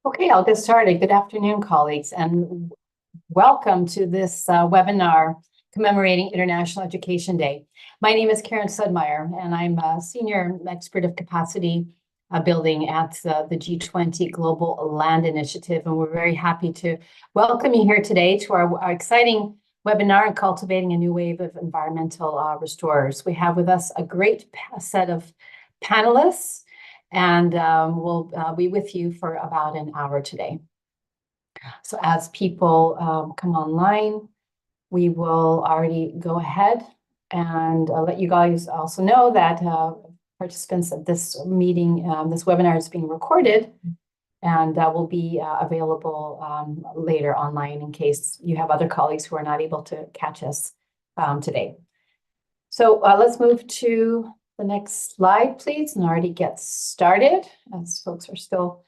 Okay, I'll get started. Good afternoon, colleagues, and welcome to this webinar commemorating International Education Day. My name is Karen Sudmeyer, and I'm a senior expert of capacity building at the G20 Global Land Initiative, and we're very happy to welcome you here today to our exciting webinar on cultivating a new wave of environmental restorers. We have with us a great set of panelists, and we'll be with you for about an hour today. So as people come online, we will already go ahead and let you guys also know that participants at this meeting, this webinar is being recorded and will be available later online in case you have other colleagues who are not able to catch us today. So let's move to the next slide, please, and already get started as folks are still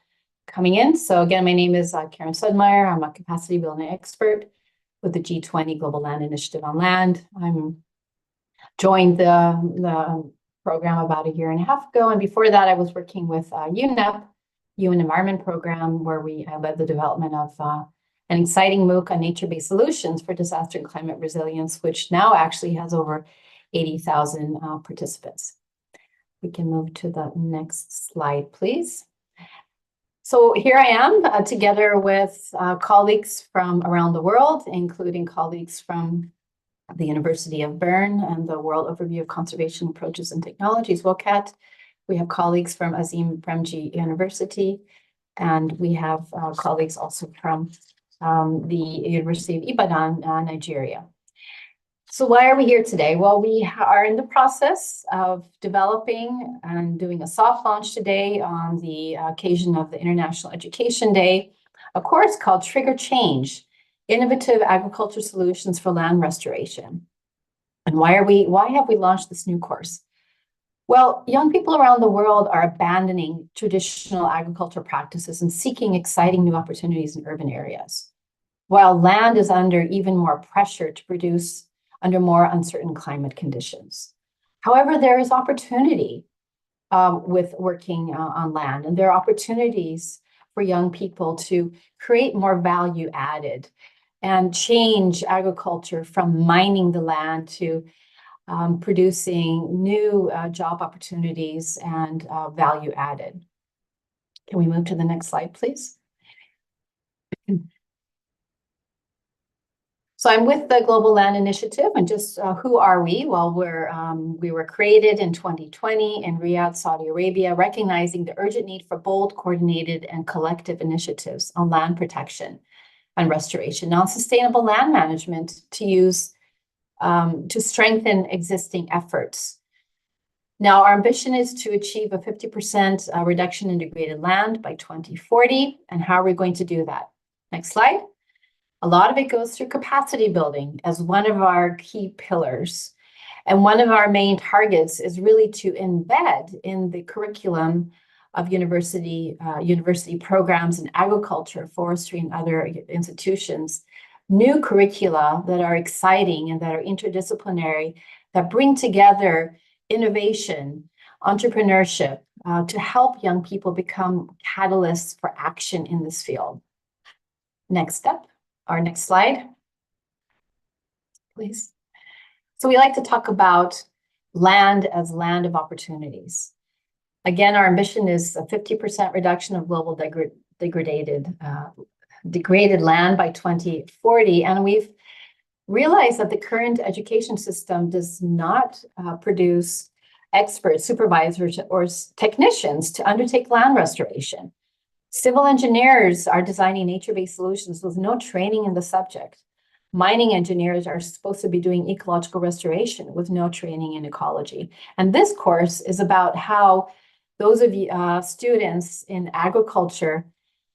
coming in. So again, my name is Karen Sudmeyer. I'm a capacity building expert with the G20 Global Land Initiative on Land. I'm joined the program about a year and a half ago. And before that, I was working with UNEP, UN Environment Program, where I led the development of an exciting MOOC on nature-based solutions for disaster and climate resilience, which now actually has over 80,000 participants. We can move to the next slide, please. So here I am together with colleagues from around the world, including colleagues from the University of Bern and the World Overview of Conservation Approaches and Technologies, WOCAT. We have colleagues from Azim Premji University, and we have colleagues also from the University of Ibadan, Nigeria. So why are we here today? Well, we are in the process of developing and doing a soft launch today on the occasion of the International Education Day, a course called Trigger Change, Innovative Agriculture Solutions for Land Restoration. And why have we launched this new course? Well, young people around the world are abandoning traditional agricultural practices and seeking exciting new opportunities in urban areas, while land is under even more pressure to produce under more uncertain climate conditions. However, there is opportunity with working on land, and there are opportunities for young people to create more value added and change agriculture from mining the land to producing new job opportunities and value added. Can we move to the next slide, please? So I'm with the Global Land Initiative, and just who are we? Well, we were created in 2020 in Riyadh, Saudi Arabia, recognizing the urgent need for bold, coordinated, and collective initiatives on land protection and restoration, non-sustainable land management to use to strengthen existing efforts. Now, our ambition is to achieve a 50% reduction in degraded land by 2040, and how are we going to do that? Next slide. A lot of it goes through capacity building as one of our key pillars. And one of our main targets is really to embed in the curriculum of university programs in agriculture, forestry, and other institutions, new curricula that are exciting and that are interdisciplinary, that bring together innovation, entrepreneurship, to help young people become catalysts for action in this field. Next step. Our next slide, please. So we like to talk about land as land of opportunities. Again, our ambition is a 50% reduction of global degraded land by 2040. And we've realized that the current education system does not produce experts, supervisors, or technicians to undertake land restoration. Civil engineers are designing nature-based solutions with no training in the subject. Mining engineers are supposed to be doing ecological restoration with no training in ecology. And this course is about how those of you students in agriculture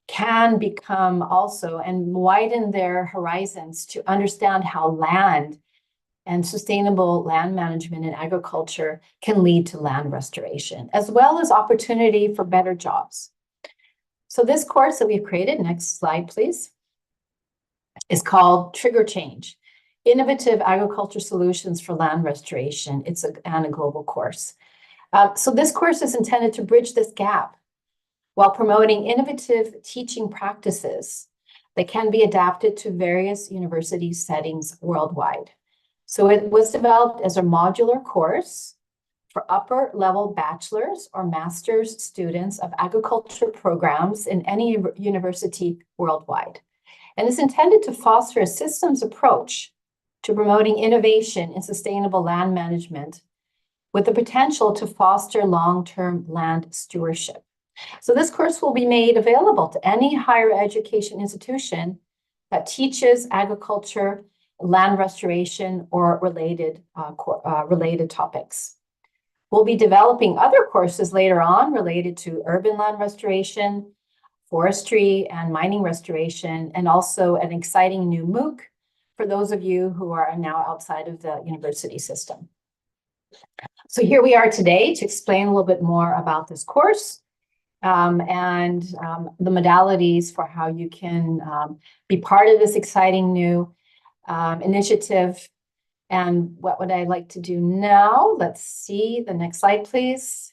can become also and widen their horizons to understand how land and sustainable land management in agriculture can lead to land restoration, as well as opportunity for better jobs. So this course that we've created, next slide, please, is called Trigger Change, Innovative Agriculture Solutions for Land Restoration. It's a global course. So this course is intended to bridge this gap while promoting innovative teaching practices that can be adapted to various university settings worldwide. So it was developed as a modular course for upper level bachelor's or master's students of agriculture programs in any university worldwide. And is intended to foster a systems approach to promoting innovation in sustainable land management with the potential to foster long-term land stewardship. So this course will be made available to any higher education institution that teaches agriculture, land restoration, or related topics. We'll be developing other courses later on related to urban land restoration, forestry and mining restoration, and also an exciting new MOOC for those of you who are now outside of the university system. So here we are today to explain a little bit more about this course and the modalities for how you can be part of this exciting new initiative. And what would I like to do now? Let's see the next slide, please.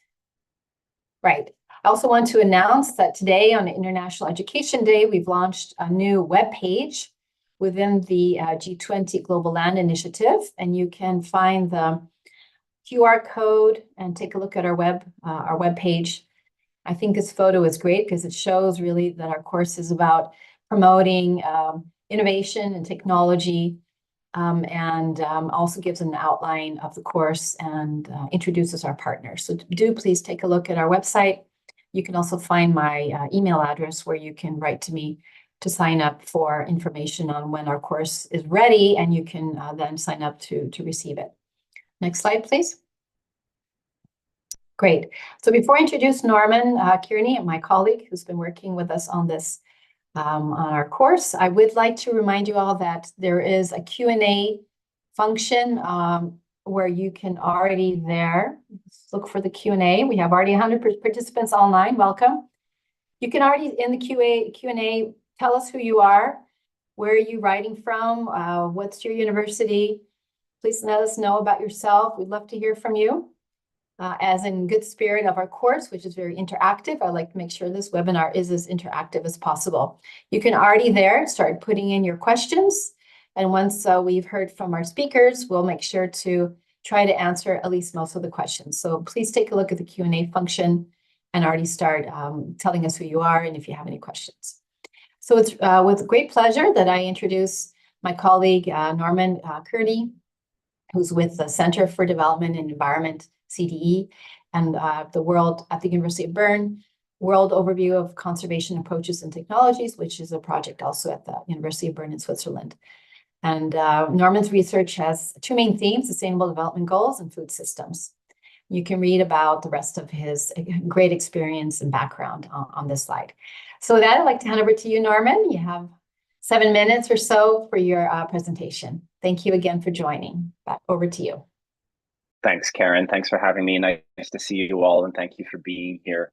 Right. I also want to announce that today on International Education Day, we've launched a new web page within the G20 Global Land Initiative, and you can find the QR code and take a look at our web page. I think this photo is great because it shows really that our course is about promoting innovation and technology, and also gives an outline of the course and introduces our partners. So do please take a look at our website. You can also find my email address where you can write to me to sign up for information on when our course is ready, and you can then sign up to receive it. Next slide, please. Great. So before I introduce Norman Kearney, my colleague who's been working with us on this on our course, I would like to remind you all that there is a Q&A function where you can already look for the Q&A. We have already 100 participants online. Welcome. You can already in the Q&A tell us who you are, where are you writing from, what's your university. Please let us know about yourself. We'd love to hear from you. As in good spirit of our course, which is very interactive, I like to make sure this webinar is as interactive as possible. You can already start putting in your questions. And once we've heard from our speakers, we'll make sure to try to answer at least most of the questions. So please take a look at the Q&A function and already start telling us who you are and if you have any questions. So it's with great pleasure that I introduce my colleague, Norman Kearney, who's with the Center for Development and Environment, CDE, and at the University of Bern, World Overview of Conservation Approaches and Technologies, which is a project also at the University of Bern in Switzerland. And Norman's research has two main themes: Sustainable Development Goals and food systems. You can read about the rest of his great experience and background on this slide. So with that, I'd like to hand over to you, Norman. You have 7 minutes or so for your presentation. Thank you again for joining. Back over to you. Thanks, Karen. Thanks for having me. Nice to see you all, and thank you for being here.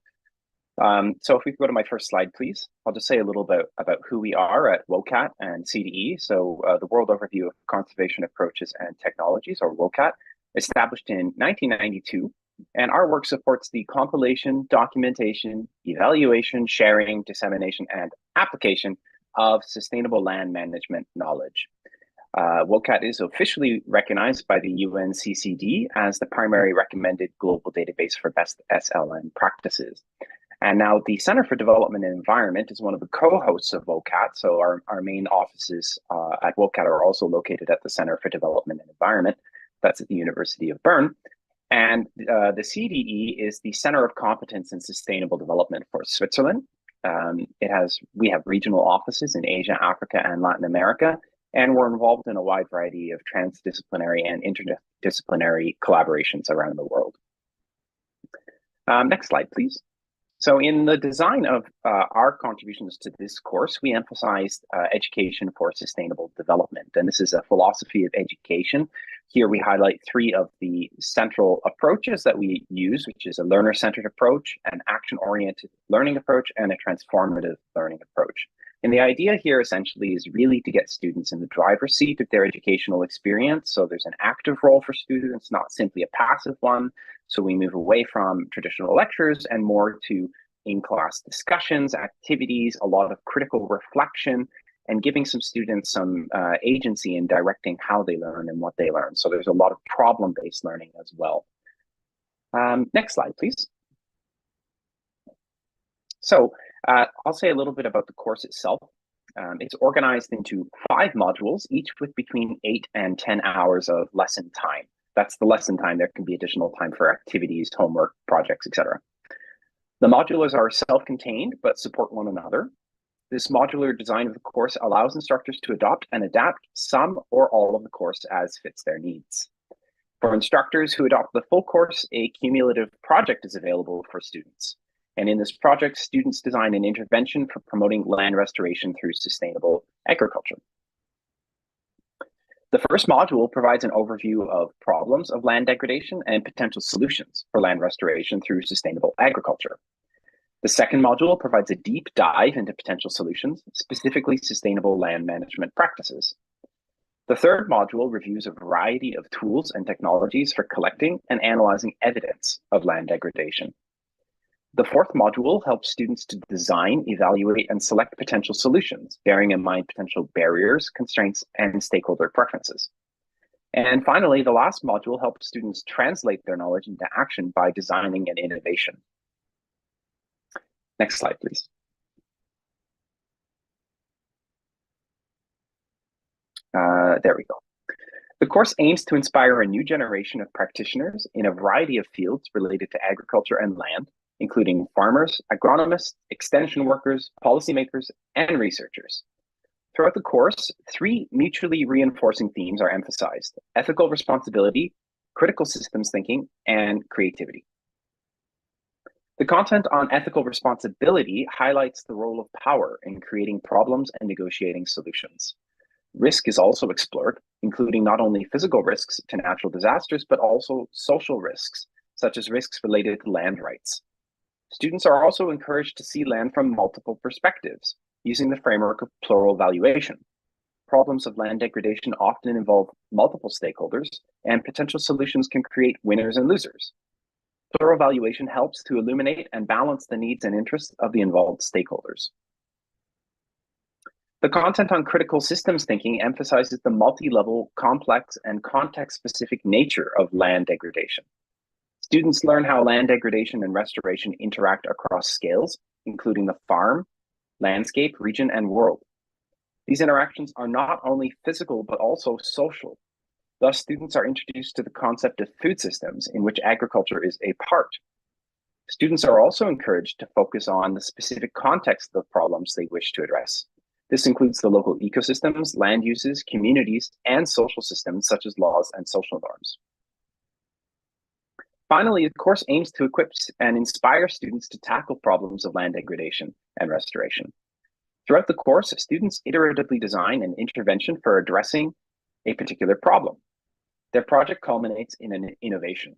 So if we could go to my first slide, please. I'll just say a little bit about who we are at WOCAT and CDE. So the World Overview of Conservation Approaches and Technologies, or WOCAT, established in 1992. And our work supports the compilation, documentation, evaluation, sharing, dissemination, and application of sustainable land management knowledge. WOCAT is officially recognized by the UNCCD as the primary recommended global database for best SLM practices. And now the Center for Development and Environment is one of the co-hosts of WOCAT. So our main offices at WOCAT are also located at the Center for Development and Environment. That's at the University of Bern. And the CDE is the Center of Competence in Sustainable Development for Switzerland. We have regional offices in Asia, Africa, and Latin America. And we're involved in a wide variety of transdisciplinary and interdisciplinary collaborations around the world. Next slide, please. So in the design of our contributions to this course, we emphasized education for sustainable development. And this is a philosophy of education. Here we highlight three of the central approaches that we use, which is a learner-centered approach, an action-oriented learning approach, and a transformative learning approach. And the idea here essentially is really to get students in the driver's seat of their educational experience. So there's an active role for students, not simply a passive one. So we move away from traditional lectures and more to in-class discussions, activities, a lot of critical reflection, and giving some students some agency in directing how they learn and what they learn. So there's a lot of problem-based learning as well. Next slide, please. So I'll say a little bit about the course itself. It's organized into 5 modules, each with between 8 and 10 hours of lesson time. That's the lesson time. There can be additional time for activities, homework, projects, etc. The modules are self-contained, but support one another. This modular design of the course allows instructors to adopt and adapt some or all of the course as fits their needs. For instructors who adopt the full course, a cumulative project is available for students. And in this project, students design an intervention for promoting land restoration through sustainable agriculture. The first module provides an overview of problems of land degradation and potential solutions for land restoration through sustainable agriculture. The second module provides a deep dive into potential solutions, specifically sustainable land management practices. The third module reviews a variety of tools and technologies for collecting and analyzing evidence of land degradation. The fourth module helps students to design, evaluate, and select potential solutions, bearing in mind potential barriers, constraints, and stakeholder preferences. And finally, the last module helps students translate their knowledge into action by designing an innovation. Next slide, please. There we go. The course aims to inspire a new generation of practitioners in a variety of fields related to agriculture and land, including farmers, agronomists, extension workers, policymakers, and researchers. Throughout the course, 3 mutually reinforcing themes are emphasized: ethical responsibility, critical systems thinking, and creativity. The content on ethical responsibility highlights the role of power in creating problems and negotiating solutions. Risk is also explored, including not only physical risks to natural disasters, but also social risks, such as risks related to land rights. Students are also encouraged to see land from multiple perspectives, using the framework of plural valuation. Problems of land degradation often involve multiple stakeholders, and potential solutions can create winners and losers. Plural valuation helps to illuminate and balance the needs and interests of the involved stakeholders. The content on critical systems thinking emphasizes the multi-level, complex, and context-specific nature of land degradation. Students learn how land degradation and restoration interact across scales, including the farm, landscape, region, and world. These interactions are not only physical, but also social. Thus, students are introduced to the concept of food systems, in which agriculture is a part. Students are also encouraged to focus on the specific context of problems they wish to address. This includes the local ecosystems, land uses, communities, and social systems such as laws and social norms. Finally, the course aims to equip and inspire students to tackle problems of land degradation and restoration. Throughout the course, students iteratively design an intervention for addressing a particular problem. Their project culminates in an innovation.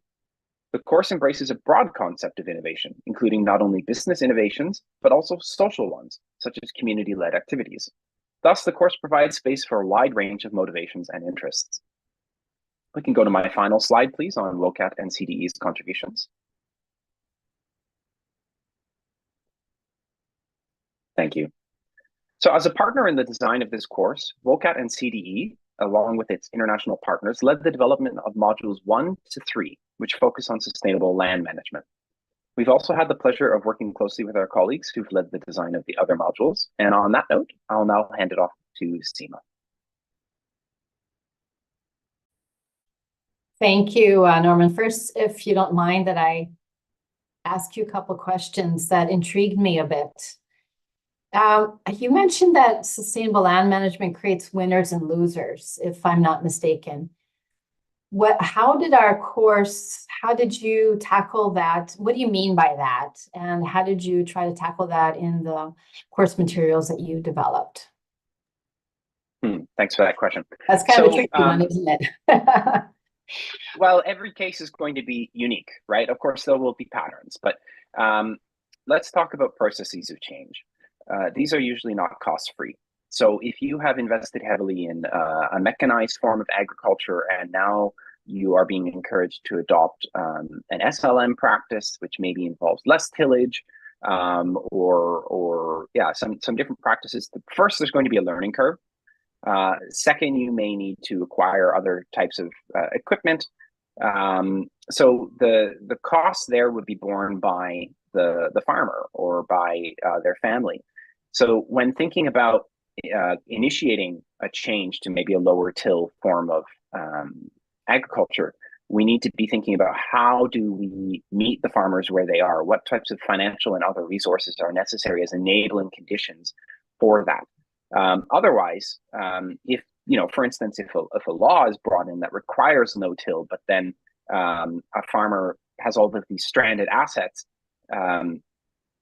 The course embraces a broad concept of innovation, including not only business innovations, but also social ones, such as community-led activities. Thus, the course provides space for a wide range of motivations and interests. We can go to my final slide, please, on WOCAT and CDE's contributions. Thank you. So as a partner in the design of this course, WOCAT and CDE, along with its international partners, led the development of modules 1 to 3, which focus on sustainable land management. We've also had the pleasure of working closely with our colleagues who've led the design of the other modules. And on that note, I'll now hand it off to Seema. Thank you, Norman. First, if you don't mind that I ask you a couple of questions that intrigued me a bit. You mentioned that sustainable land management creates winners and losers, if I'm not mistaken. How did you tackle that? What do you mean by that? And how did you try to tackle that in the course materials that you developed? Thanks for that question. That's kind of a tricky one, isn't it? Well, every case is going to be unique, right? Of course, there will be patterns, but let's talk about processes of change. These are usually not cost-free. So if you have invested heavily in a mechanized form of agriculture, and now you are being encouraged to adopt an SLM practice, which maybe involves less tillage, or yeah, some different practices. First, there's going to be a learning curve. Second, you may need to acquire other types of equipment. So the cost there would be borne by the farmer or by their family. So when thinking about initiating a change to maybe a lower till form of agriculture, we need to be thinking about how do we meet the farmers where they are? What types of financial and other resources are necessary as enabling conditions for that? Otherwise, if for instance, if a law is brought in that requires no-till, but then a farmer has all of these stranded assets,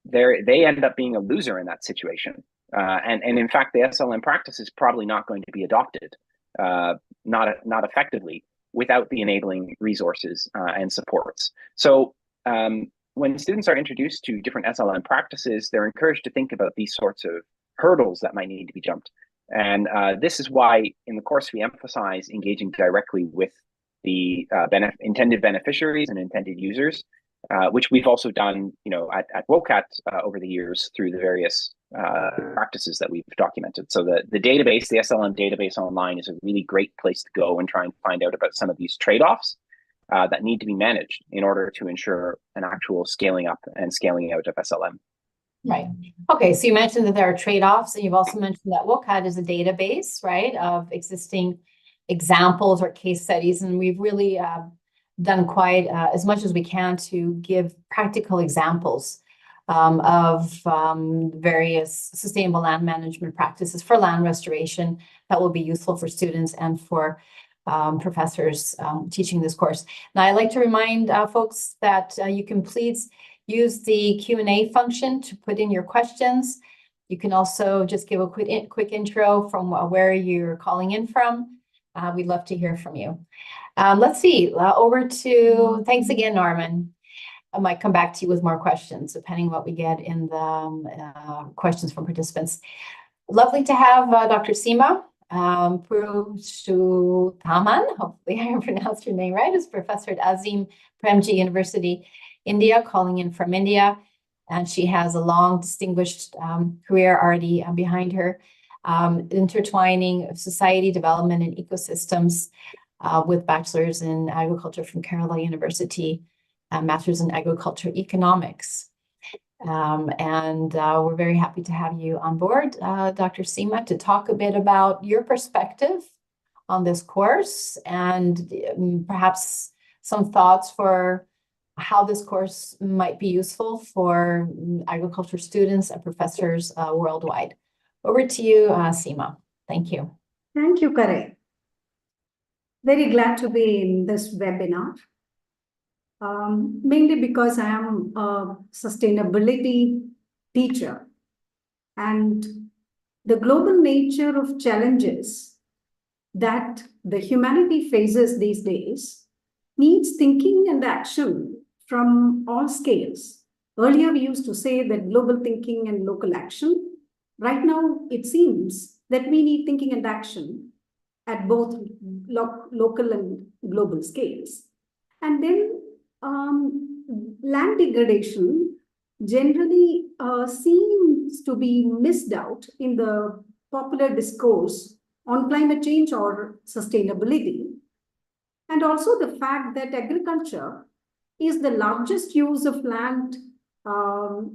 they end up being a loser in that situation. And in fact, the SLM practice is probably not going to be adopted, not effectively, without the enabling resources and supports. So when students are introduced to different SLM practices, they're encouraged to think about these sorts of hurdles that might need to be jumped. And this is why in the course we emphasize engaging directly with the intended beneficiaries and intended users, which we've also done, at WOCAT over the years through the various practices that we've documented. So the database, the SLM database online, is a really great place to go and try and find out about some of these trade-offs that need to be managed in order to ensure an actual scaling up and scaling out of SLM. Right. Okay, so you mentioned that there are trade-offs, and you've also mentioned that WCAT is a database, right, of existing examples or case studies, and we've really done quite as much as we can to give practical examples of various sustainable land management practices for land restoration that will be useful for students and for professors teaching this course. Now, I'd like to remind folks that you can please use the Q&A function to put in your questions. You can also just give a quick intro from where you're calling in from. We'd love to hear from you. Let's see, thanks again, Norman. I might come back to you with more questions, depending on what we get in the questions from participants. Lovely to have Dr. Seema Purushothaman, hopefully I pronounced your name right, is professor at Azim Premji University, India, calling in from India. And she has a long, distinguished career already behind her, intertwining society development and ecosystems with bachelor's in agriculture from Kerala University, master's in agriculture economics. And we're very happy to have you on board, Dr. Seema, to talk a bit about your perspective on this course and perhaps some thoughts for how this course might be useful for agriculture students and professors worldwide. Over to you, Seema. Thank you. Thank you, Kare. Very glad to be in this webinar, mainly because I am a sustainability teacher, and the global nature of challenges that the humanity faces these days needs thinking and action from all scales. Earlier, we used to say that global thinking and local action. Right now, it seems that we need thinking and action at both local and global scales. And then land degradation generally seems to be missed out in the popular discourse on climate change or sustainability. And also the fact that agriculture is the largest use of land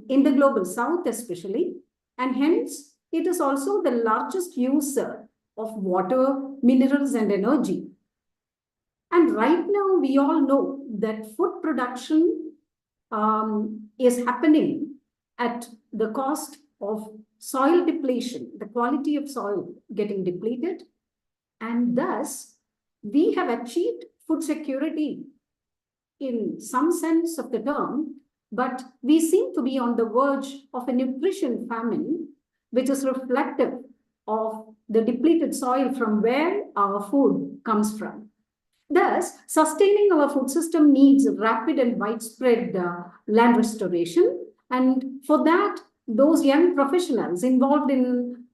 in the global south especially, and hence it is also the largest user of water, minerals, and energy. And right now we all know that food production is happening at the cost of soil depletion, the quality of soil getting depleted, and thus we have achieved food security in some sense of the term, but we seem to be on the verge of a nutrition famine, which is reflective of the depleted soil from where our food comes from. Thus, sustaining our food system needs rapid and widespread land restoration. And for that, those young professionals involved in,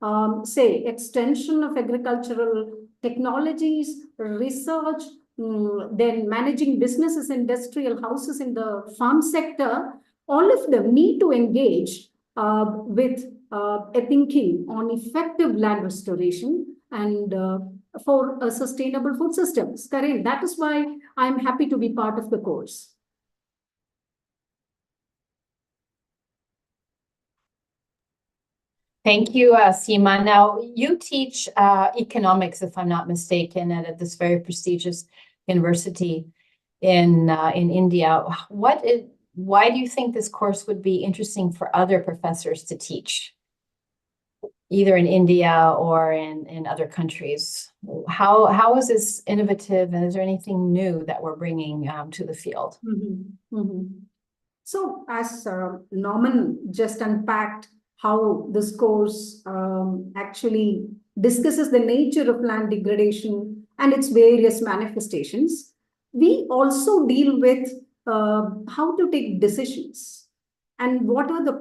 say, extension of agricultural technologies, research, then managing businesses, industrial houses in the farm sector, all of them need to engage with a thinking on effective land restoration and for a sustainable food systems. Karen, that is why I'm happy to be part of the course. Thank you, Seema. Now, you teach economics, if I'm not mistaken, at this very prestigious university in India. Why do you think this course would be interesting for other professors to teach, either in India or in other countries? How is this innovative, and is there anything new that we're bringing to the field? So, as Norman just unpacked how this course actually discusses the nature of land degradation and its various manifestations, we also deal with how to take decisions and what are the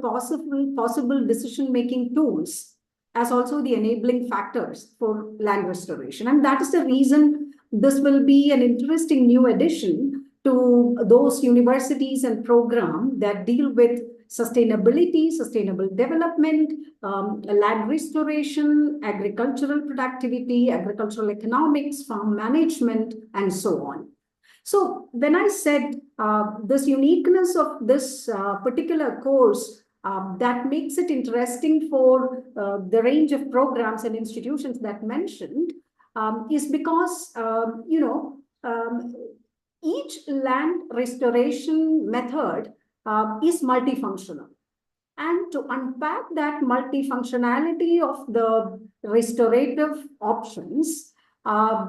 possible decision-making tools as also the enabling factors for land restoration. And that is the reason this will be an interesting new addition to those universities and programs that deal with sustainability, sustainable development, land restoration, agricultural productivity, agricultural economics, farm management, and so on. So when I said this uniqueness of this particular course that makes it interesting for the range of programs and institutions that mentioned is because, each land restoration method is multifunctional. And to unpack that multifunctionality of the restorative options,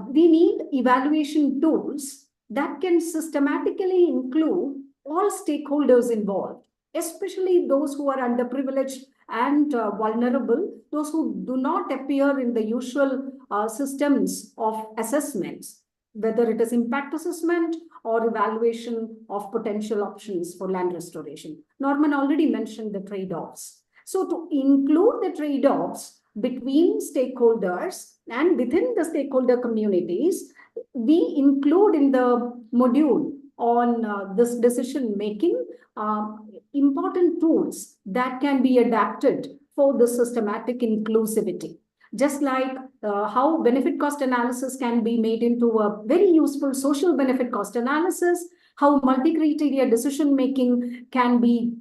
we need evaluation tools that can systematically include all stakeholders involved, especially those who are underprivileged and vulnerable, those who do not appear in the usual systems of assessments, whether it is impact assessment or evaluation of potential options for land restoration. Norman already mentioned the trade-offs. So to include the trade-offs between stakeholders and within the stakeholder communities, we include in the module on this decision-making important tools that can be adapted for the systematic inclusivity. Just like how benefit cost analysis can be made into a very useful social benefit cost analysis, how multi-criteria decision-making can be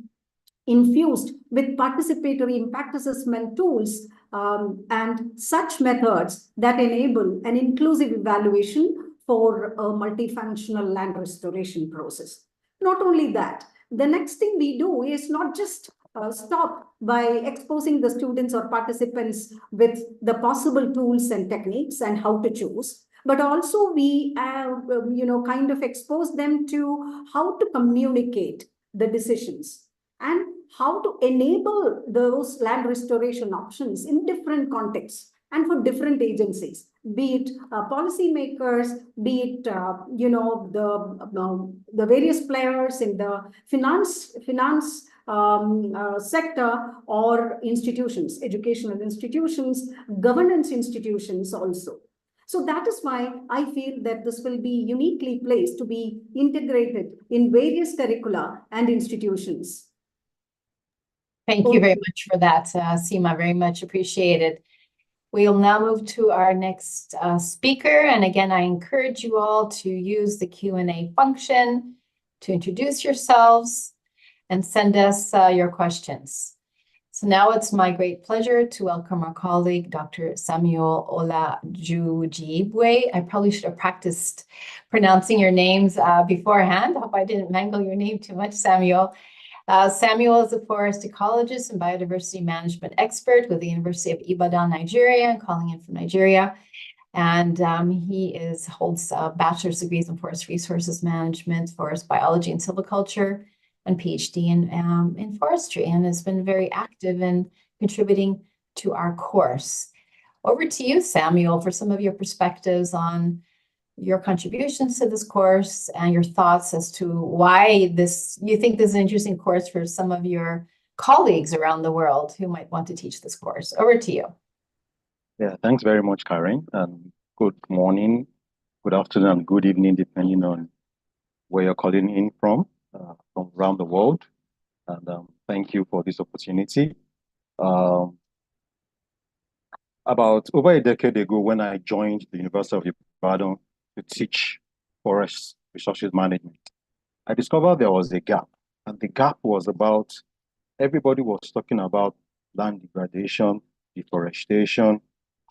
infused with participatory impact assessment tools and such methods that enable an inclusive evaluation for a multifunctional land restoration process. Not only that, the next thing we do is not just stop by exposing the students or participants with the possible tools and techniques and how to choose, but also we kind of expose them to how to communicate the decisions and how to enable those land restoration options in different contexts and for different agencies, be it policymakers, be it the various players in the finance sector or institutions, educational institutions, governance institutions also. So that is why I feel that this will be uniquely placed to be integrated in various curricula and institutions. Thank you very much for that, Seema, very much appreciated. We'll now move to our next speaker. And again, I encourage you all to use the Q&A function to introduce yourselves and send us your questions. So now it's my great pleasure to welcome our colleague, Dr. Samuel Olajujibwe. I probably should have practiced pronouncing your names beforehand. I hope I didn't mangle your name too much, Samuel. Samuel is a forest ecologist and biodiversity management expert with the University of Ibadan, Nigeria, and calling in from Nigeria. And he holds bachelor's degrees in forest resources management, forest biology and silviculture, and PhD in forestry, and has been very active in contributing to our course. Over to you, Samuel, for some of your perspectives on your contributions to this course and your thoughts as to why you think this is an interesting course for some of your colleagues around the world who might want to teach this course. Over to you. Yeah, thanks very much, Karen. Good morning, good afternoon, and good evening, depending on where you're calling in from around the world. and thank you for this opportunity. Um, about over a decade ago, when I joined the University of Ibadan to teach forest resources management, I discovered there was a gap, and the gap was about everybody was talking about land degradation, deforestation,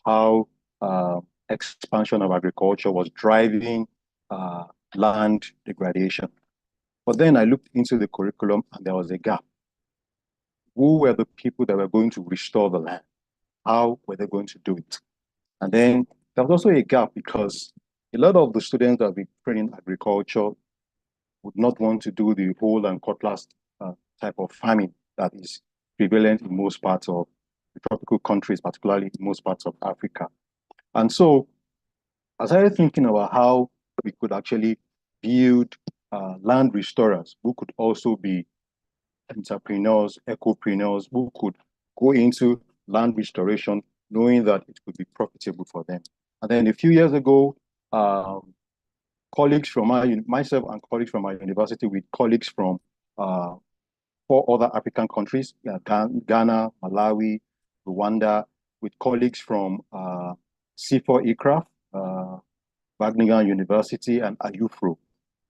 how expansion of agriculture was driving uh, land degradation. But then I looked into the curriculum and there was a gap. Who were the people that were going to restore the land? How were they going to do it? And then there was also a gap because a lot of the students that we train in agriculture would not want to do the whole and cutlass type of farming that is prevalent in most parts of the tropical countries, particularly in most parts of Africa. And so I started thinking about how we could actually build land restorers who could also be entrepreneurs, ecopreneurs, who could go into land restoration knowing that it could be profitable for them. And then a few years ago, colleagues from myself and colleagues from my university with colleagues from 4 other African countries, Ghana, Malawi, Rwanda, with colleagues from C4 ICRAF, Wageningen University, and AUFRO.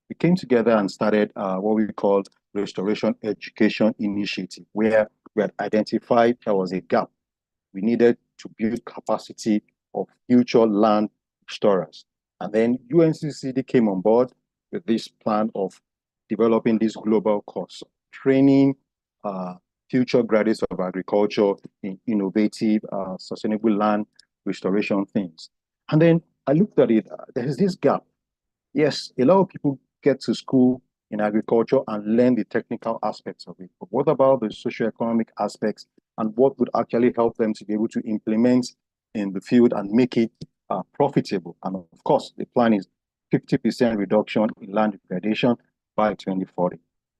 We came together and started what we called Restoration Education Initiative, where we had identified there was a gap. We needed to build capacity of future land restorers. And then UNCCD came on board with this plan of developing this global course, training future graduates of agriculture in innovative, sustainable land restoration things. And then I looked at it, there is this gap. Yes, a lot of people get to school in agriculture and learn the technical aspects of it. But what about the socioeconomic aspects and what would actually help them to be able to implement in the field and make it profitable? And of course, the plan is 50% reduction in land degradation by 2040.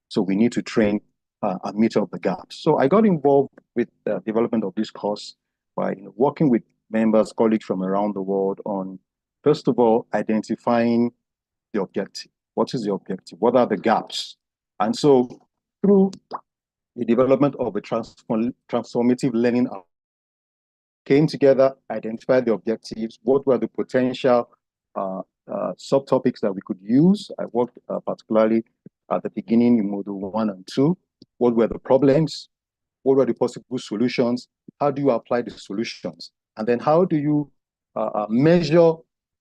So we need to train and meet up the gaps. So I got involved with the development of this course by working with members, colleagues from around the world on, first of all, identifying the objective. What is the objective? What are the gaps? And so through the development of a transformative learning came together, identified the objectives, what were the potential subtopics that we could use. I worked particularly at the beginning in Module 1 and 2. What were the problems? What were the possible solutions? How do you apply the solutions? And then how do you measure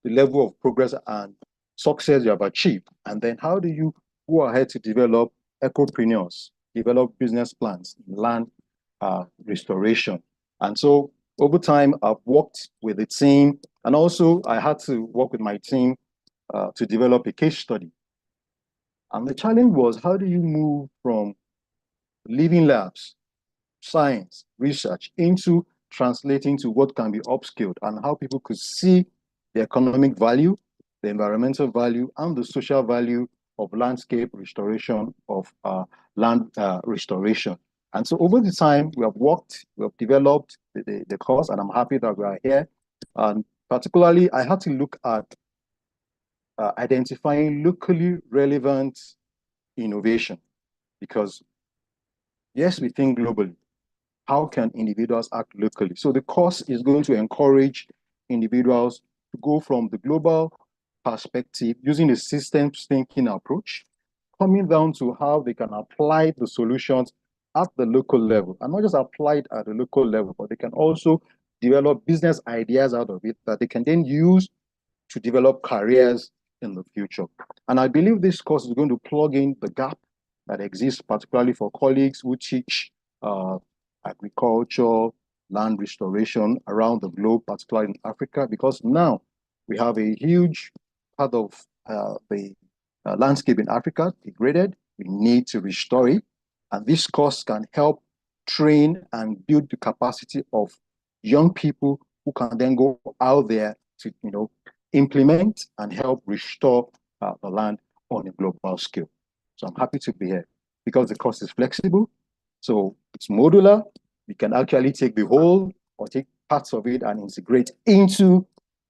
the level of progress and success you have achieved? And then how do you go ahead to develop ecopreneurs, develop business plans in land restoration? And so over time, I've worked with the team, and also I had to work with my team to develop a case study. And the challenge was, how do you move from living labs, science, research, into translating to what can be upskilled and how people could see the economic value, the environmental value, and the social value of landscape restoration, of land restoration. And so over the time, we have developed the course, and I'm happy that we are here. And particularly, I had to look at identifying locally relevant innovation, because yes, we think globally. How can individuals act locally? So the course is going to encourage individuals to go from the global perspective, using a systems thinking approach, coming down to how they can apply the solutions at the local level, and not just apply it at the local level, but they can also develop business ideas out of it that they can then use to develop careers in the future. And I believe this course is going to plug in the gap that exists, particularly for colleagues who teach agriculture, land restoration around the globe, particularly in Africa, because now we have a huge part of the landscape in Africa degraded. We need to restore it. And this course can help train and build the capacity of young people who can then go out there to, implement and help restore the land on a global scale. So I'm happy to be here because the course is flexible. So it's modular. You can actually take the whole or take parts of it and integrate into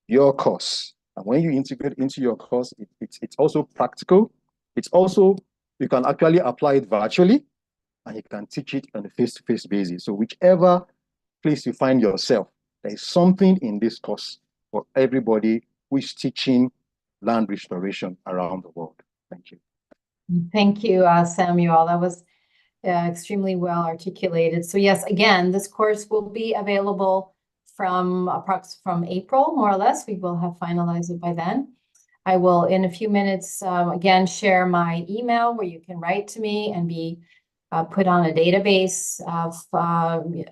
your course. And when you integrate into your course, it's also practical. It's also, you can actually apply it virtually. and you can teach it on a face-to-face basis. So whichever place you find yourself, there is something in this course for everybody who is teaching land restoration around the world. Thank you. Thank you, Samuel. That was extremely well articulated. So yes, again, this course will be available from April, more or less. We will have finalized it by then. I will, in a few minutes, again, share my email where you can write to me and be put on a database of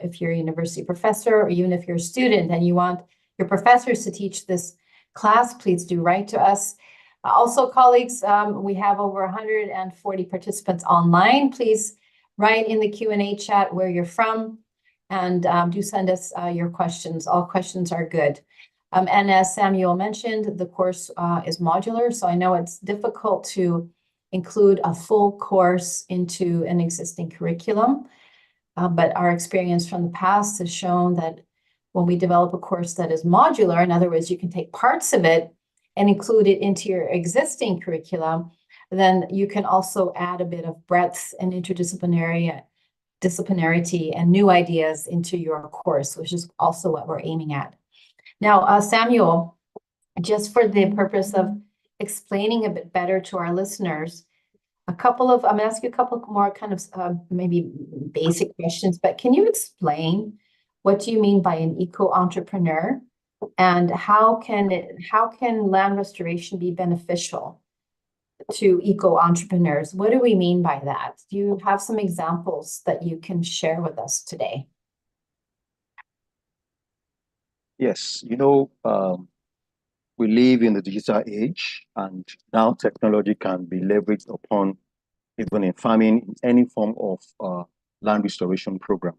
if you're a university professor, or even if you're a student and you want your professors to teach this class, please do write to us. Also, colleagues, we have over 140 participants online. Please write in the Q&A chat where you're from, and do send us your questions. All questions are good. And as Samuel mentioned, the course is modular, so I know it's difficult to include a full course into an existing curriculum, but our experience from the past has shown that when we develop a course that is modular, in other words, you can take parts of it and include it into your existing curriculum, then you can also add a bit of breadth and disciplinarity and new ideas into your course, which is also what we're aiming at. Now, Samuel, just for the purpose of explaining a bit better to our listeners, I'm going to ask you a couple more kind of maybe basic questions, but can you explain what do you mean by an eco-entrepreneur, and how can land restoration be beneficial to eco-entrepreneurs? What do we mean by that? Do you have some examples that you can share with us today? Yes, we live in the digital age, and now technology can be leveraged upon even in farming, in any form of land restoration program.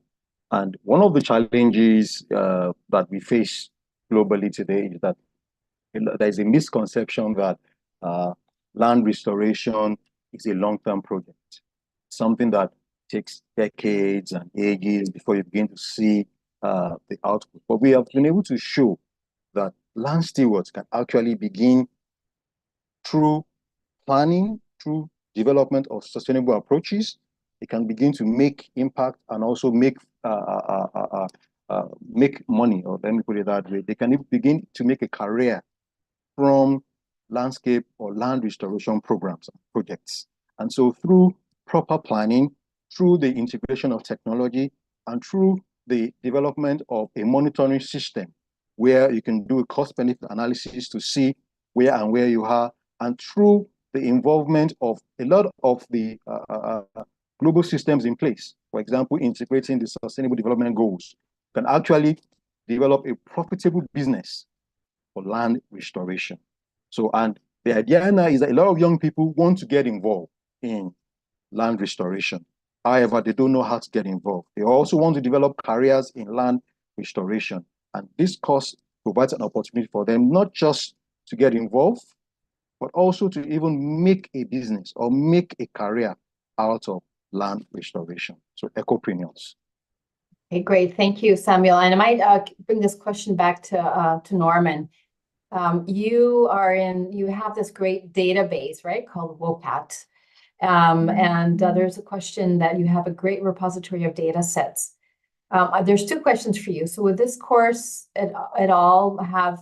And one of the challenges that we face globally today is that there's a misconception that land restoration is a long-term project, something that takes decades and ages before you begin to see the output. But we have been able to show that land stewards can actually begin through planning, through development of sustainable approaches. They can begin to make impact and also make money, or let me put it that way. They can begin to make a career from landscape or land restoration programs and projects. And so through proper planning, through the integration of technology, and through the development of a monitoring system where you can do a cost-benefit analysis to see where you are, and through the involvement of a lot of the global systems in place, for example, integrating the Sustainable Development Goals, can actually develop a profitable business for land restoration. So, and the idea now is that a lot of young people want to get involved in land restoration. However, they don't know how to get involved. They also want to develop careers in land restoration. And this course provides an opportunity for them not just to get involved, but also to even make a business or make a career out of land restoration. So ecopreneurs. Okay, great. Thank you, Samuel. And I might bring this question back to Norman. You have this great database, right, called WOCAT. And there's a question that you have a great repository of data sets. There's two questions for you. So would this course at all have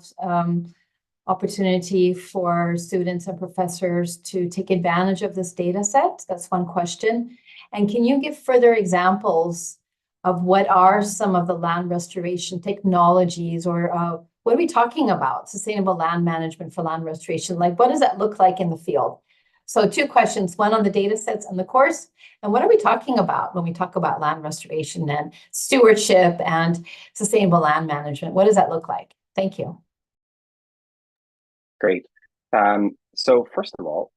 opportunity for students and professors to take advantage of this data set? That's one question. And can you give further examples of what are some of the land restoration technologies, or what are we talking about? Sustainable land management for land restoration. Like, what does that look like in the field? So two questions, one on the data sets and the course, and what are we talking about when we talk about land restoration and stewardship and sustainable land management? What does that look like? Thank you. Great. So first of all,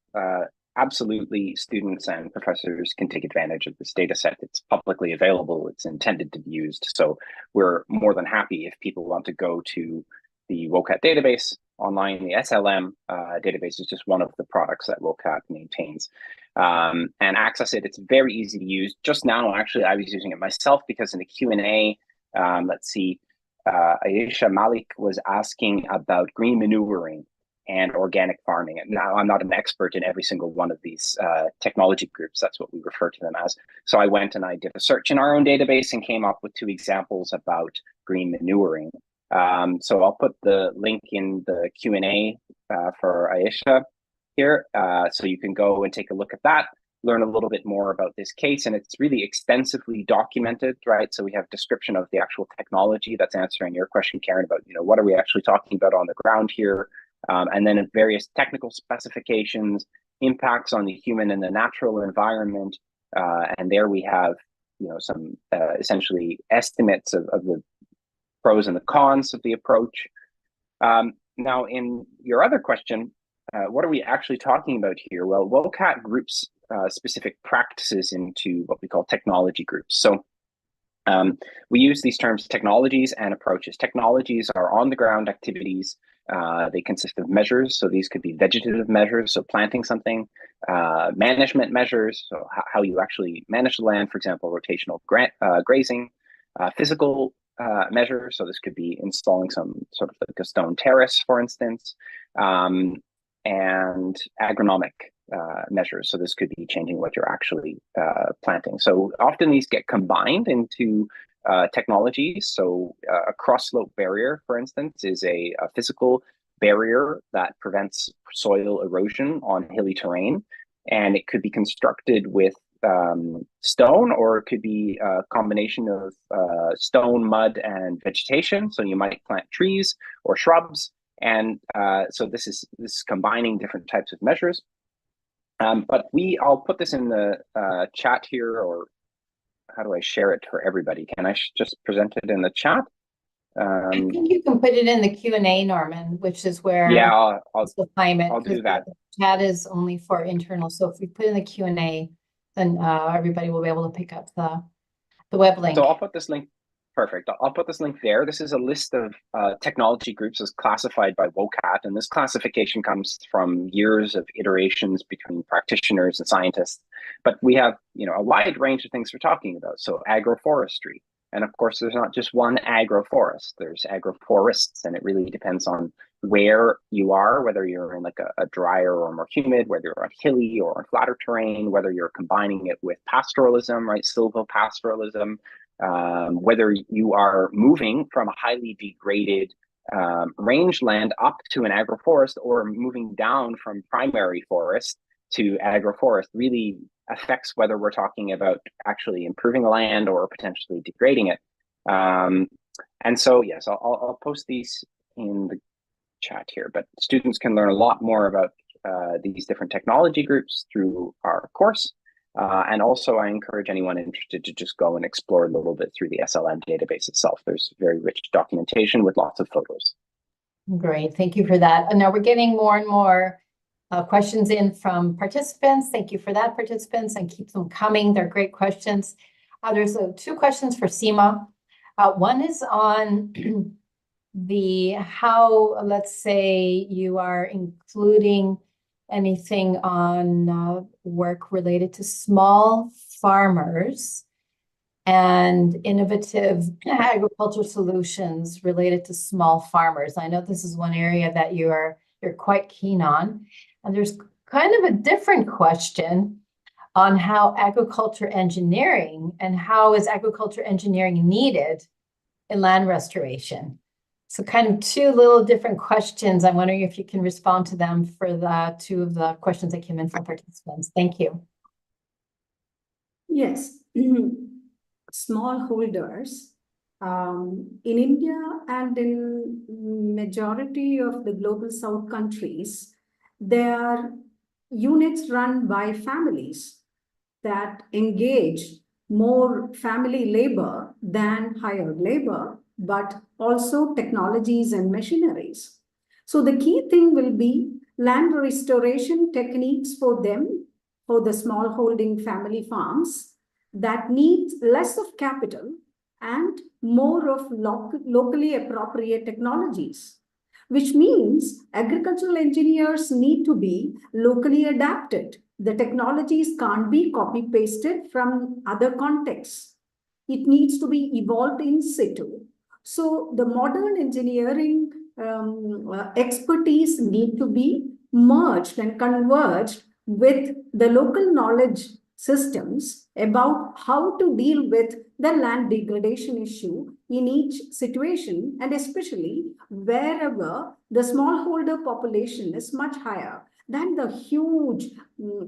absolutely, students and professors can take advantage of this data set. It's publicly available. It's intended to be used. So we're more than happy if people want to go to the WOCAT database online. The SLM database is just one of the products that WOCAT maintains, and access it. It's very easy to use. Just now, actually, I was using it myself because in the Q&A, let's see, Aisha Malik was asking about green manuring. and organic farming. And now I'm not an expert in every single one of these technology groups. That's what we refer to them as. So I went and I did a search in our own database and came up with 2 examples about green manuring. So I'll put the link in the Q&A for Aisha here. So you can go and take a look at that, learn a little bit more about this case, and it's really extensively documented, right? So we have description of the actual technology that's answering your question, Karen, about, what are we actually talking about on the ground here? And then various technical specifications, impacts on the human and the natural environment. And there we have, some essentially estimates of the pros and the cons of the approach. Now, in your other question, what are we actually talking about here? Well, WOCAT groups specific practices into what we call technology groups. So we use these terms technologies and approaches. Technologies are on-the-ground activities. They consist of measures. So these could be vegetative measures, so planting something, management measures, so how you actually manage the land, for example, rotational grazing, physical measures. So this could be installing some sort of like a stone terrace, for instance, and agronomic measures. So this could be changing what you're actually planting. So often these get combined into technologies. So a cross-slope barrier, for instance, is a physical barrier that prevents soil erosion on hilly terrain. And it could be constructed with stone, or it could be a combination of stone, mud, and vegetation. So you might plant trees or shrubs. And so this is combining different types of measures. But I'll put this in the chat here, or how do I share it for everybody? Can I just present it in the chat? I think you can put it in the Q&A, Norman, which is where I'll time it. I'll do that. The chat is only for internal. So if we put in the Q&A, then everybody will be able to pick up the web link. So I'll put this link. Perfect. I'll put this link there. This is a list of technology groups as classified by WOCAT, and this classification comes from years of iterations between practitioners and scientists. But we have, a wide range of things we're talking about. So agroforestry, and of course, there's not just one agroforest. There's agroforests, and it really depends on where you are, whether you're in like a drier or more humid, whether you're on hilly or on flatter terrain, whether you're combining it with pastoralism, right, silvopastoralism. Whether you are moving from a highly degraded rangeland up to an agroforest, or moving down from primary forest to agroforest, really affects whether we're talking about actually improving the land or potentially degrading it. And so, yes, I'll post these in the chat here, but students can learn a lot more about these different technology groups through our course. And also, I encourage anyone interested to just go and explore a little bit through the SLM database itself. There's very rich documentation with lots of photos. Great, thank you for that. And now we're getting more and more questions in from participants. Thank you for that, participants, and keep them coming. They're great questions. There's 2 questions for Seema. One is on how, let's say, you are including anything on work related to small farmers and innovative agriculture solutions related to small farmers. I know this is one area that you're quite keen on. And there's kind of a different question on how agriculture engineering, and how is agriculture engineering needed in land restoration? So kind of 2 little different questions. I'm wondering if you can respond to them for the 2 of the questions that came in from participants. Thank you. Yes. Smallholders in India and in majority of the global South countries, there are units run by families that engage more family labor than hired labor, but also technologies and machineries. So the key thing will be land restoration techniques for them, for the small holding family farms that need less of capital and more of locally appropriate technologies, which means agricultural engineers need to be locally adapted. The technologies can't be copy-pasted from other contexts. It needs to be evolved in situ. So the modern engineering expertise need to be merged and converged with the local knowledge systems about how to deal with the land degradation issue in each situation, and especially wherever the smallholder population is much higher than the huge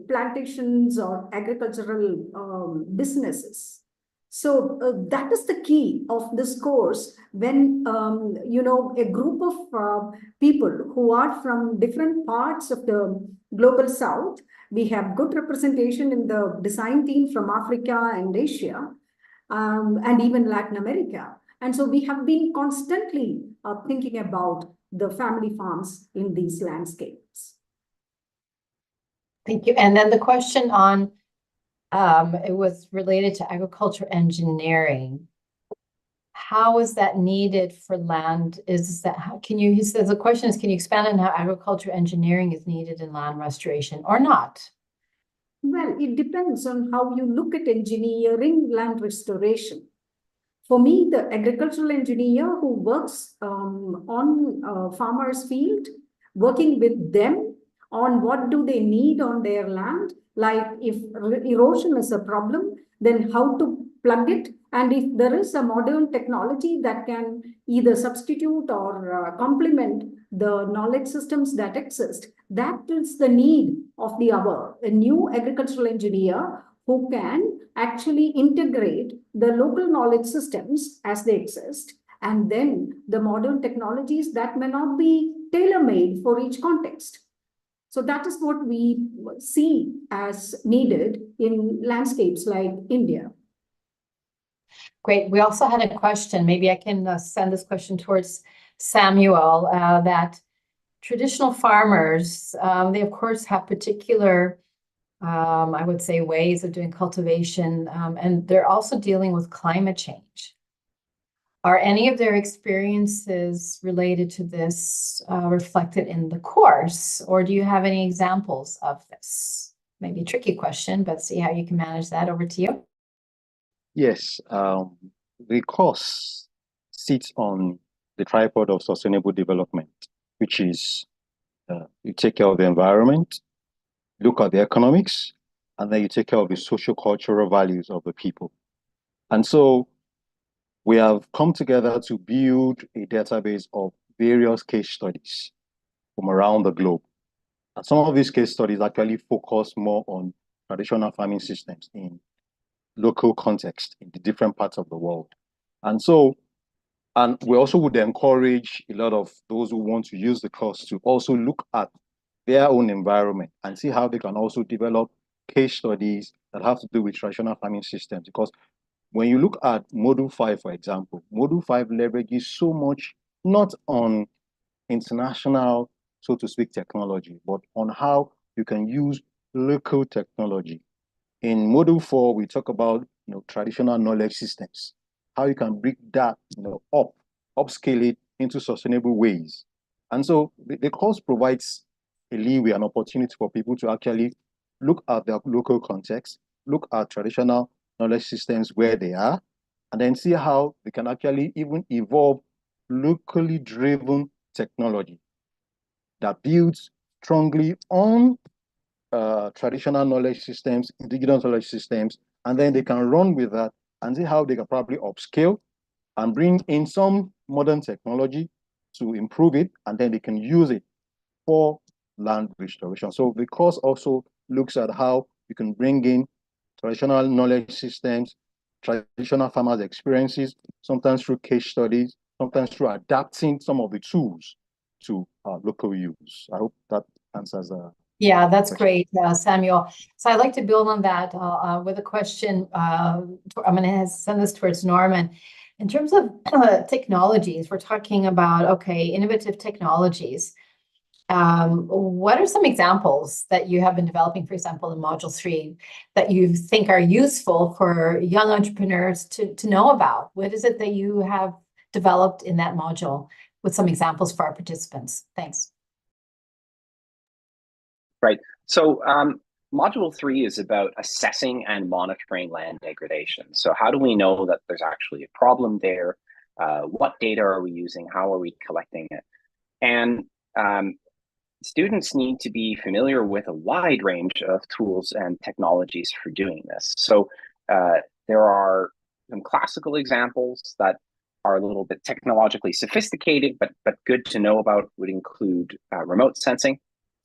plantations or agricultural businesses. So that is the key of this course. When a group of people who are from different parts of the global south, we have good representation in the design team from Africa and Asia, and even Latin America. And so we have been constantly thinking about the family farms in these landscapes. Thank you. And then the question on it was related to agriculture engineering. How is that needed for land? Is that how can you, he says the question is, can you expand on how agriculture engineering is needed in land restoration or not? Well, it depends on how you look at engineering land restoration. For me, the agricultural engineer who works on farmers' field, working with them on what do they need on their land, like if erosion is a problem, then how to plug it. And if there is a modern technology that can either substitute or complement the knowledge systems that exist, that is the need of the hour. A new agricultural engineer who can actually integrate the local knowledge systems as they exist, and then the modern technologies that may not be tailor-made for each context. So that is what we see as needed in landscapes like India. Great. We also had a question, maybe I can send this question towards Samuel, that traditional farmers, they of course have particular I would say ways of doing cultivation, and they're also dealing with climate change. Are any of their experiences related to this reflected in the course, or do you have any examples of this? Maybe a tricky question, but see how you can manage that. Over to you. Yes, the course sits on the tripod of sustainable development, which is you take care of the environment, look at the economics, and then you take care of the social cultural values of the people. And so we have come together to build a database of various case studies from around the globe. And some of these case studies actually focus more on traditional farming systems in local context in the different parts of the world. And so, and we also would encourage a lot of those who want to use the course to also look at their own environment and see how they can also develop case studies that have to do with traditional farming systems. Because when you look at Module 5, for example, Module 5 leverages so much, not on international, so to speak, technology, but on how you can use local technology. In Module 4, we talk about traditional knowledge systems, how you can bring that upscale it into sustainable ways. And so the course provides a leeway, an opportunity for people to actually look at their local context, look at traditional knowledge systems where they are, and then see how they can actually even evolve locally driven technology that builds strongly on traditional knowledge systems, indigenous knowledge systems, and then they can run with that and see how they can probably upscale and bring in some modern technology to improve it, and then they can use it for land restoration. So the course also looks at how you can bring in traditional knowledge systems, traditional farmers' experiences, sometimes through case studies, sometimes through adapting some of the tools to local use. I hope that answers Yeah, that's great, Samuel. So I'd like to build on that with a question. I'm going to send this towards Norman. In terms of technologies, we're talking about, okay, innovative technologies. What are some examples that you have been developing, for example, in Module 3, that you think are useful for young entrepreneurs to know about? What is it that you have developed in that module with some examples for our participants? Thanks. Right. So Module 3 is about assessing and monitoring land degradation. So how do we know that there's actually a problem there? What data are we using? How are we collecting it? And students need to be familiar with a wide range of tools and technologies for doing this. So there are some classical examples that are a little bit technologically sophisticated, but good to know about, would include remote sensing,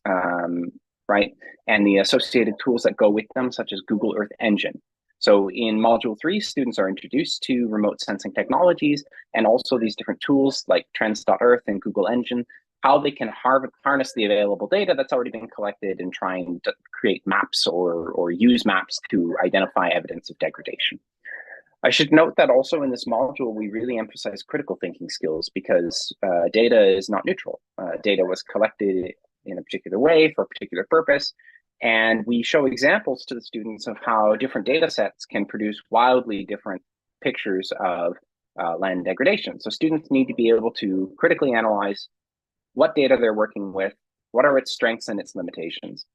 right? And the associated tools that go with them, such as Google Earth Engine. So in Module 3, students are introduced to remote sensing technologies and also these different tools like Trends.Earth and Google Engine, how they can harness the available data that's already been collected and try and create maps or use maps to identify evidence of degradation. I should note that also in this module, we really emphasize critical thinking skills because data is not neutral. Data was collected in a particular way for a particular purpose. And we show examples to the students of how different data sets can produce wildly different pictures of land degradation. So students need to be able to critically analyze what data they're working with, what are its strengths and its limitations.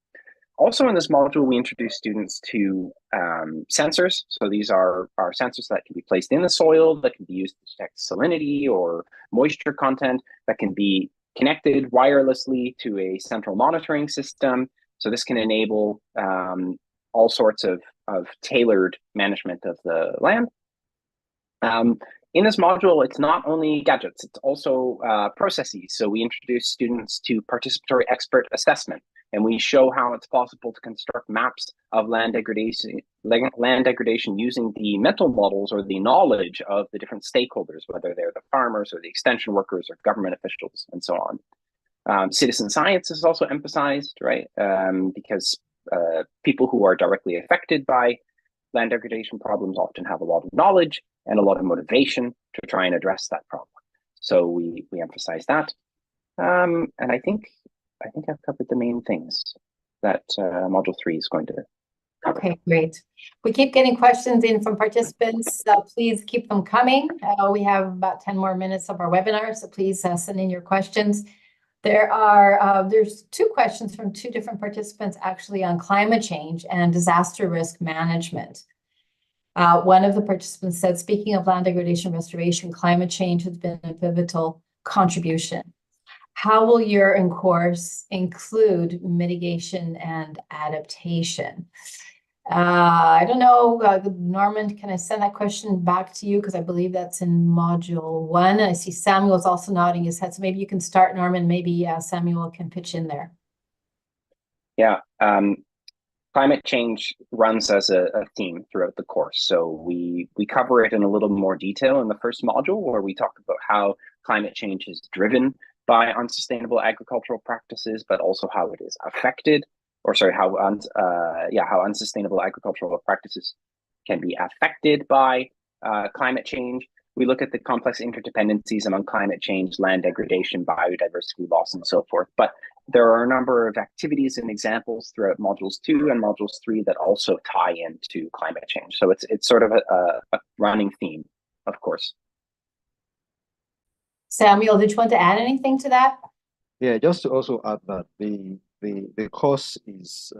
Also in this module, we introduce students to sensors. So these are sensors that can be placed in the soil, that can be used to detect salinity or moisture content, that can be connected wirelessly to a central monitoring system. So this can enable all sorts of tailored management of the land. In this module, it's not only gadgets, it's also processes. So we introduce students to participatory expert assessment, and we show how it's possible to construct maps of land degradation using the mental models or the knowledge of the different stakeholders, whether they're the farmers or the extension workers or government officials and so on. Citizen science is also emphasized, right? Because people who are directly affected by land degradation problems often have a lot of knowledge and a lot of motivation to try and address that problem. So we emphasize that. And I think I've covered the main things that Module 3 is going to cover. Okay, great. We keep getting questions in from participants, so please keep them coming. We have about 10 more minutes of our webinar, so please send in your questions. There's 2 questions from 2 different participants actually on climate change and disaster risk management. One of the participants said, speaking of land degradation restoration, climate change has been a pivotal contribution. How will your course include mitigation and adaptation? I don't know, Norman, can I send that question back to you? Because I believe that's in Module 1. I see Samuel's also nodding his head. So maybe you can start, Norman. Maybe Samuel can pitch in there. Yeah, climate change runs as a theme throughout the course. So we cover it in a little more detail in the first module, where we talk about how climate change is driven by unsustainable agricultural practices, but also how it is affected, or sorry, how unsustainable agricultural practices can be affected by climate change. We look at the complex interdependencies among climate change, land degradation, biodiversity loss, and so forth. But there are a number of activities and examples throughout Modules 2 and Modules 3 that also tie into climate change. So it's sort of a running theme, of course. Samuel, did you want to add anything to that? Yeah, just to also add that the course is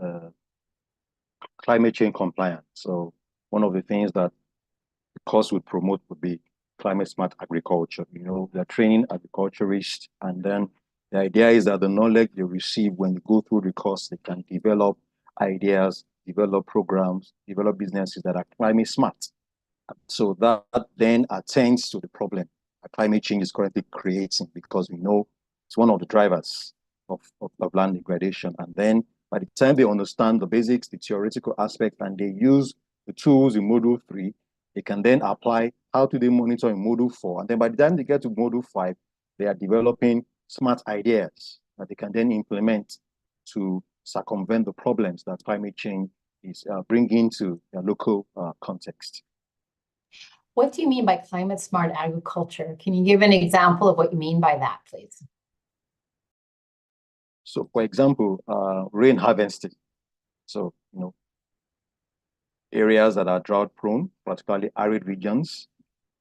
climate change compliant. So one of the things that the course would promote would be climate smart agriculture. You know, they're training agriculturists, and then the idea is that the knowledge they receive when they go through the course, they can develop ideas, develop programs, develop businesses that are climate smart. So that then attends to the problem that climate change is currently creating, because we know it's one of the drivers of land degradation. And then by the time they understand the basics, the theoretical aspect, and they use the tools in Module 3, they can then apply how do they monitor in Module 4. And then by the time they get to Module 5, they are developing smart ideas that they can then implement to circumvent the problems that climate change is bringing to their local context. What do you mean by climate smart agriculture? Can you give an example of what you mean by that, please? So, for example, rain harvesting. So, you know, areas that are drought prone, particularly arid regions,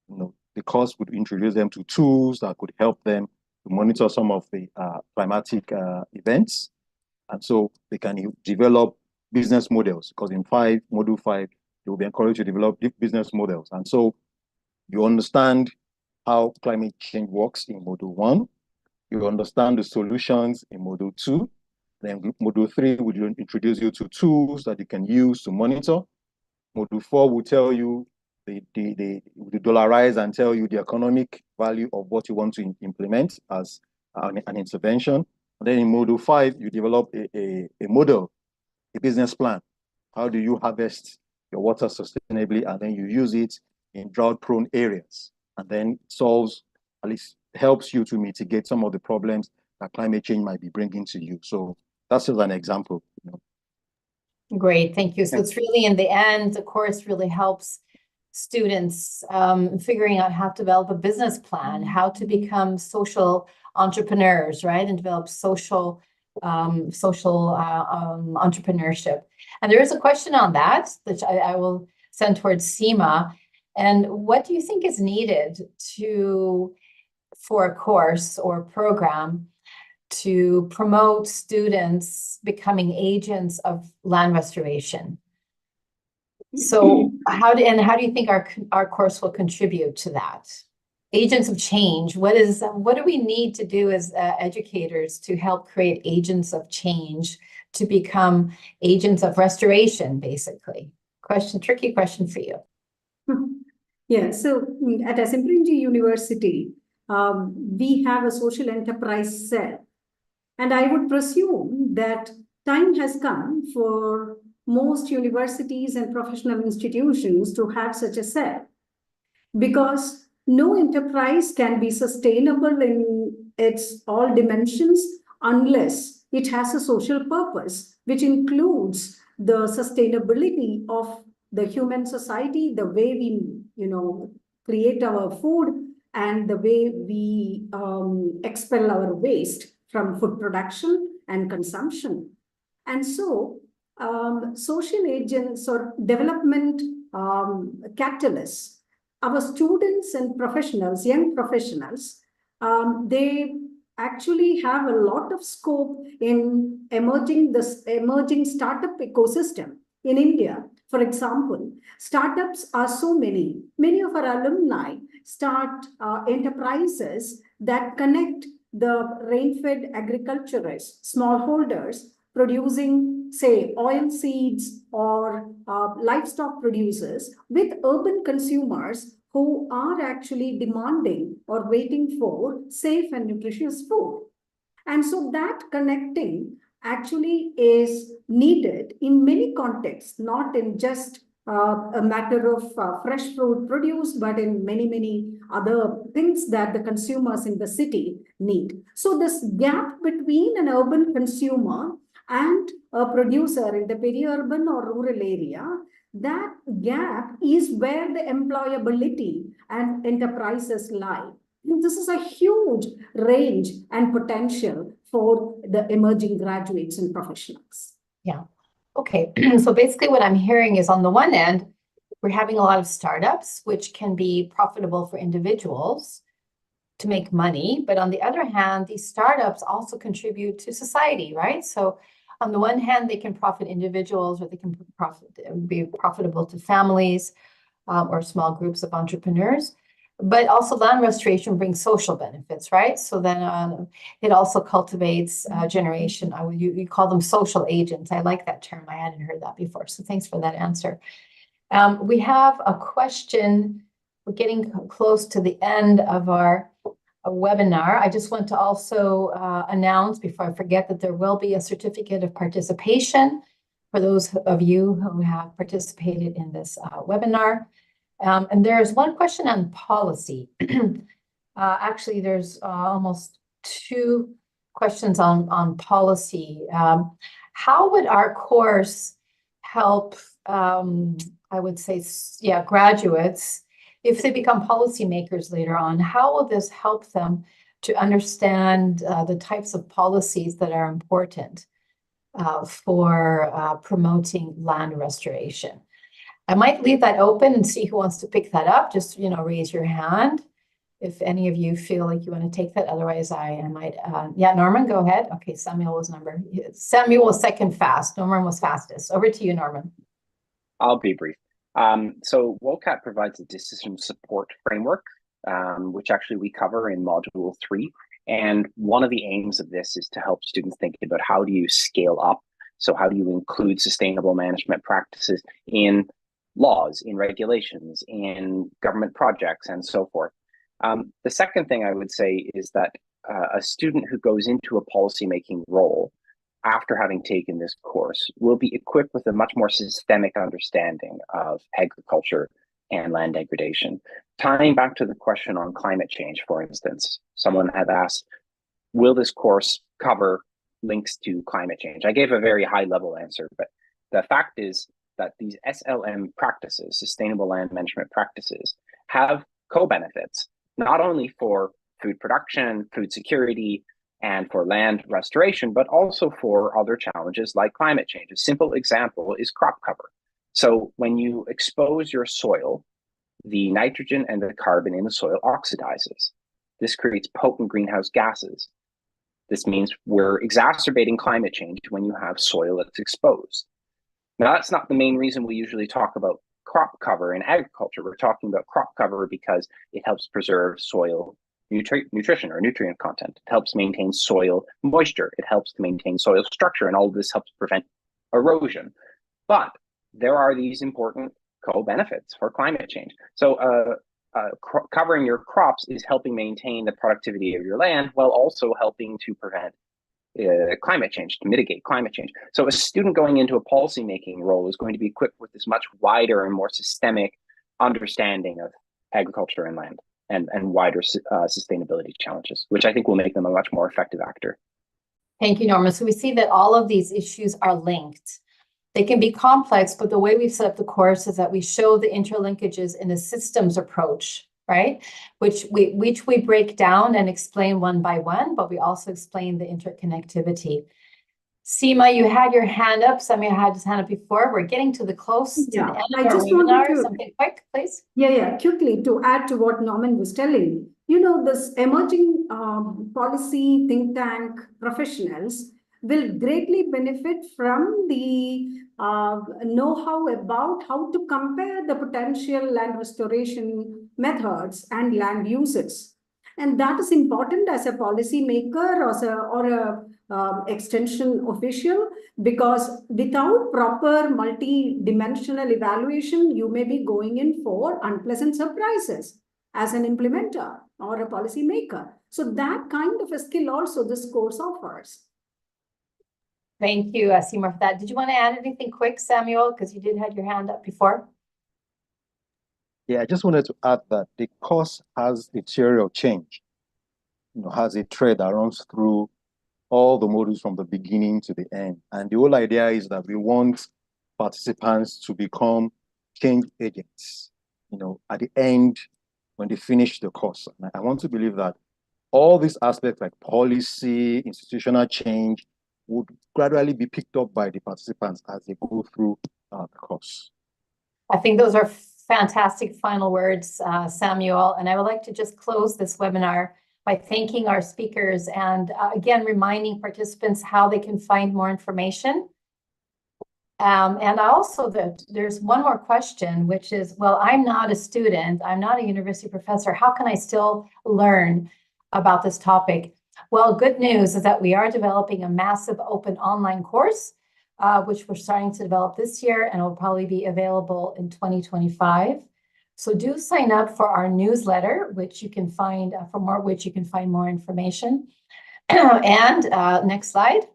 you know, the course would introduce them to tools that could help them to monitor some of the climatic events. And so they can develop business models, because in Module 5, they will be encouraged to develop business models. And so you understand how climate change works in Module 1. You understand the solutions in Module 2. Then Module 3 will introduce you to tools that you can use to monitor. Module 4 will tell you the dollarize and tell you the economic value of what you want to implement as an intervention. And then in Module 5, you develop a model, a business plan. How do you harvest your water sustainably, and then you use it in drought-prone areas, and then solves, at least helps you to mitigate some of the problems that climate change might be bringing to you. So that's just an example. Great, thank you. So it's really, in the end, the course really helps students figuring out how to develop a business plan, how to become social entrepreneurs, right? And develop social entrepreneurship. And there is a question on that, which I will send towards Seema. And what do you think is needed for a course or program to promote students becoming agents of land restoration? So how do you think our course will contribute to that? Agents of change, what do we need to do as educators to help create agents of change, to become agents of restoration, basically? Tricky question for you. Yeah, so at Asimprinji University, we have a social enterprise cell. And I would presume that time has come for most universities and professional institutions to have such a cell, because no enterprise can be sustainable in its all dimensions unless it has a social purpose, which includes the sustainability of the human society, the way we, create our food, and the way we expel our waste from food production and consumption. And so social agents or development catalysts, our students and professionals, young professionals, they actually have a lot of scope in emerging startup ecosystem in India. For example, startups are so many. Many of our alumni start enterprises that connect the rain-fed agriculturists, smallholders, producing, say, oil seeds or livestock producers with urban consumers who are actually demanding or waiting for safe and nutritious food. And so that connecting actually is needed in many contexts, not in just a matter of fresh fruit produce, but in many, many other things that the consumers in the city need. So this gap between an urban consumer and a producer in the peri-urban or rural area, that gap is where the employability and enterprises lie. And this is a huge range and potential for the emerging graduates and professionals. Yeah. Okay. So basically what I'm hearing is, on the one end, we're having a lot of startups, which can be profitable for individuals to make money. But on the other hand, these startups also contribute to society, right? So on the one hand, they can profit individuals, or they can be profitable to families or small groups of entrepreneurs. But also land restoration brings social benefits, right? So then it also cultivates generation. You call them social agents. I like that term. I hadn't heard that before. So thanks for that answer. We have a question. We're getting close to the end of our webinar. I just want to also announce, before I forget, that there will be a certificate of participation for those of you who have participated in this webinar. And there's one question on policy. Actually, there's almost two questions on policy. How would our course help, I would say, graduates, if they become policymakers later on? How will this help them to understand the types of policies that are important for promoting land restoration? I might leave that open and see who wants to pick that up. Just, raise your hand if any of you feel like you want to take that. Otherwise, I might. Yeah, Norman, go ahead. Okay, Samuel was second fast. Norman was fastest. Over to you, Norman. I'll be brief. So WOCAT provides a decision support framework, which actually we cover in Module 3. And one of the aims of this is to help students think about how do you scale up. So how do you include sustainable management practices in laws, in regulations, in government projects, and so forth. The second thing I would say is that a student who goes into a policymaking role after having taken this course will be equipped with a much more systemic understanding of agriculture and land degradation. Tying back to the question on climate change, for instance, someone had asked, will this course cover links to climate change? I gave a very high level answer, but the fact is that these SLM practices, sustainable land management practices, have co-benefits, not only for food production, food security, and for land restoration, but also for other challenges like climate change. A simple example is crop cover. So when you expose your soil, the nitrogen and the carbon in the soil oxidizes. This creates potent greenhouse gases. This means we're exacerbating climate change when you have soil that's exposed. Now, that's not the main reason we usually talk about crop cover in agriculture. We're talking about crop cover because it helps preserve soil nutrition or nutrient content. It helps maintain soil moisture. It helps to maintain soil structure, and all of this helps prevent erosion. But there are these important co-benefits for climate change. So covering your crops is helping maintain the productivity of your land while also helping to prevent climate change, to mitigate climate change. So a student going into a policymaking role is going to be equipped with this much wider and more systemic understanding of agriculture and land and wider sustainability challenges, which I think will make them a much more effective actor. Thank you, Norma. So we see that all of these issues are linked. They can be complex, but the way we've set up the course is that we show the interlinkages in a systems approach, right? Which we break down and explain one by one, but we also explain the interconnectivity. Seema, you had your hand up. Samia had his hand up before. We're getting to the close to the end of our webinar. Something quick, please. Yeah, quickly to add to what Norman was telling. You know, this emerging policy think tank professionals will greatly benefit from the know-how about how to compare the potential land restoration methods and land uses. And that is important as a policy maker or a extension official, because without proper multi-dimensional evaluation, you may be going in for unpleasant surprises as an implementer or a policy maker. So that kind of a skill also this course offers. Thank you, Seema, for that. Did you want to add anything quick, Samuel? Because you did have your hand up before. Yeah, I just wanted to add that the course has a theory of change, has a thread that runs through all the modules from the beginning to the end. And the whole idea is that we want participants to become change agents, at the end when they finish the course. And I want to believe that all these aspects like policy, institutional change would gradually be picked up by the participants as they go through the course. I think those are fantastic final words, Samuel. And I would like to just close this webinar by thanking our speakers and again, reminding participants how they can find more information. And also there's one more question, which is, well, I'm not a student, I'm not a university professor. How can I still learn about this topic? Well, good news is that we are developing a massive open online course, which we're starting to develop this year and will probably be available in 2025. So do sign up for our newsletter, which you can find more information. And next slide.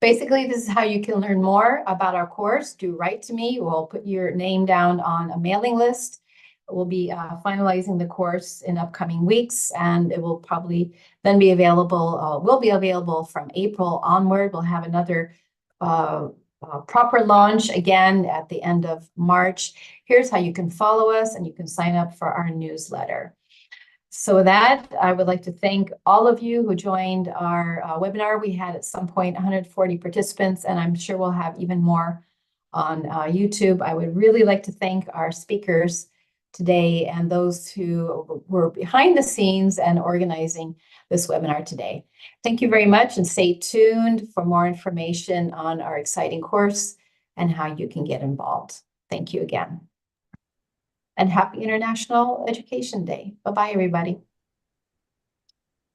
Basically, this is how you can learn more about our course. Do write to me. We'll put your name down on a mailing list. We'll be finalizing the course in upcoming weeks, and it will probably then be available. Will be available from April onward. We'll have another proper launch again at the end of March. Here's how you can follow us, and you can sign up for our newsletter. So with that, I would like to thank all of you who joined our webinar. We had at some point 140 participants, and I'm sure we'll have even more on YouTube. I would really like to thank our speakers today and those who were behind the scenes and organizing this webinar today. Thank you very much, and stay tuned for more information on our exciting course and how you can get involved. Thank you again. And happy International Education Day. Bye-bye, everybody.